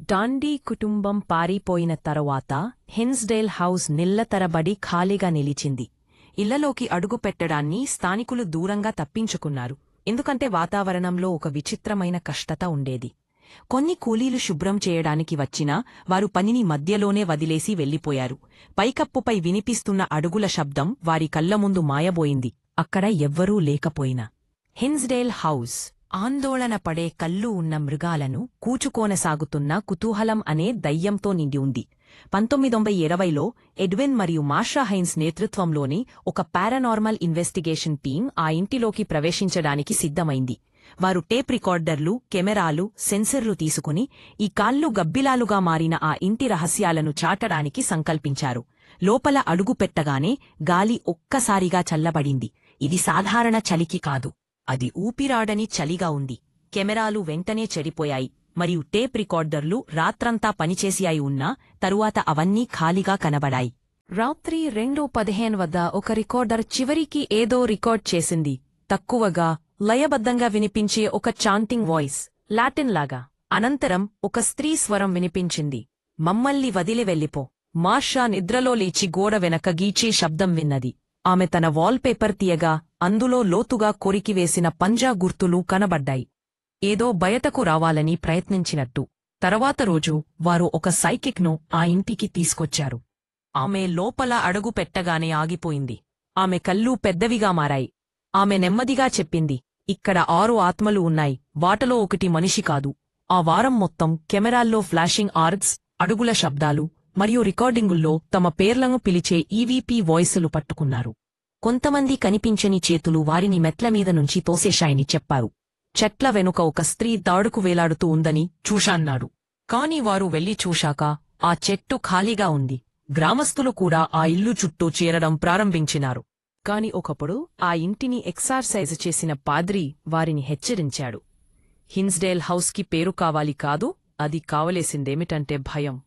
డాండీ కుటుంబం పారిపోయిన తరువాత హిన్స్డేల్ హౌస్ నిళ్లతరబడి ఖాళీగా నిలిచింది. ఇళ్లలోకి అడుగుపెట్టడాన్ని స్థానికులు దూరంగా తప్పించుకున్నారు. ఎందుకంటే వాతావరణంలో ఒక విచిత్రమైన కష్టత ఉండేది. కొన్ని కూలీలు శుభ్రం చేయడానికి వచ్చినా వారు పనిని మధ్యలోనే వదిలేసి వెళ్లిపోయారు. పైకప్పుపై వినిపిస్తున్న అడుగుల శబ్దం వారి కళ్లముందు మాయబోయింది. అక్కడ ఎవ్వరూ లేకపోయినా హిన్స్డేల్ హౌస్ ఆందోళన పడే కళ్ళు ఉన్న మృగాలను కూచుకోనసాగుతున్న కుతూహలం అనే దయ్యంతో నిండి ఉంది. 1920లో ఎడ్విన్ మరియు మాషా హైన్స్ నేతృత్వంలోని ఒక పారానార్మల్ ఇన్వెస్టిగేషన్ టీం ఆ ఇంటిలోకి ప్రవేశించడానికి సిద్ధమైంది. వారు టేప్ రికార్డర్లు, కెమెరాలు, సెన్సర్లు తీసుకుని ఈ కాళ్ళు గబ్బిలాలుగా మారిన ఆ ఇంటి రహస్యాలను చాటడానికి సంకల్పించారు. లోపల అడుగుపెట్టగానే గాలి ఒక్కసారిగా చల్లబడింది. ఇది సాధారణ చలికి కాదు, అది ఊపిరాడని చలిగా ఉంది. కెమెరాలు వెంటనే చెడిపోయాయి మరియు టేప్ రికార్డర్లు రాత్రంతా పనిచేసియాయి ఉన్నా తరువాత అవన్నీ ఖాళీగా కనబడాయి. రాత్రి 2:15 వద్ద ఒక రికార్డర్ చివరికి ఏదో రికార్డ్ చేసింది. తక్కువగా, లయబద్ధంగా వినిపించే ఒక చాంటింగ్ వాయిస్, లాటిన్ లాగా. అనంతరం ఒక స్త్రీ స్వరం వినిపించింది. మమ్మల్ని వదిలి వెళ్ళిపో. మాషా నిద్రలో లేచి గోడ వెనక గీచే శబ్దం విన్నది. ఆమె తన వాల్పేపర్ తీయగా అందులో లోతుగా కొరికివేసిన పంజా గుర్తులు కనబడ్డాయి. ఏదో బయటకు రావాలని ప్రయత్నించినట్టు. తర్వాత రోజు వారు ఒక సైకిక్ను ఆ ఇంటికి తీసుకొచ్చారు. ఆమె లోపల అడుగు పెట్టగానే ఆగిపోయింది. ఆమె కళ్ళు పెద్దవిగా మారాయి. ఆమె నెమ్మదిగా చెప్పింది, ఇక్కడ 6 ఆత్మలు ఉన్నాయి, వాటలో ఒకటి మనిషి కాదు. ఆ వారం మొత్తం కెమెరాల్లో ఫ్లాషింగ్ ఆర్గ్స్, అడుగుల శబ్దాలు మరియు రికార్డింగుల్లో తమ పేర్లను పిలిచే ఈవీపీ వాయిసులు పట్టుకున్నారు. కొంతమంది కనిపించని చేతులు వారిని మెట్లమీద నుంచి తోసేశాయని చెప్పారు. చెట్ల వెనుక ఒక స్త్రీ దాడుకు వేలాడుతూ ఉందని చూశాన్నాడు. కాని వారు వెళ్లి చూశాక ఆ చెట్టు ఖాళీగా ఉంది. గ్రామస్తులు కూడా ఆ ఇల్లు చుట్టూ చేరడం ప్రారంభించినారు. కాని ఒకప్పుడు ఆ ఇంటిని ఎక్సార్సైజ్ చేసిన పాద్రి వారిని హెచ్చరించాడు. హిన్స్డేల్ హౌస్కి పేరు కావాలి కాదు, అది కావలేసిందేమిటంటే భయం.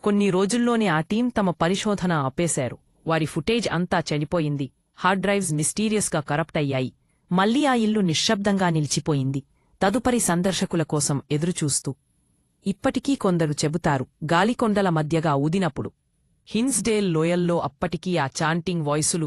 కొన్ని రోజుల్లోనే ఆ టీం తమ పరిశోధన ఆపేశారు. వారి ఫుటేజ్ అంతా చెడిపోయింది. హార్డ్ డ్రైవ్స్ మిస్టీరియస్గా కరప్ట్ అయ్యాయి. మళ్లీ ఆ ఇల్లు నిశ్శబ్దంగా నిలిచిపోయింది, తదుపరి సందర్శకుల కోసం ఎదురుచూస్తూ. ఇప్పటికీ కొందరు చెబుతారు, గాలికొండల మధ్యగా ఊదినప్పుడు హిన్స్డేల్ లోయల్లో అప్పటికీ ఆ చాంటింగ్ వాయిసులు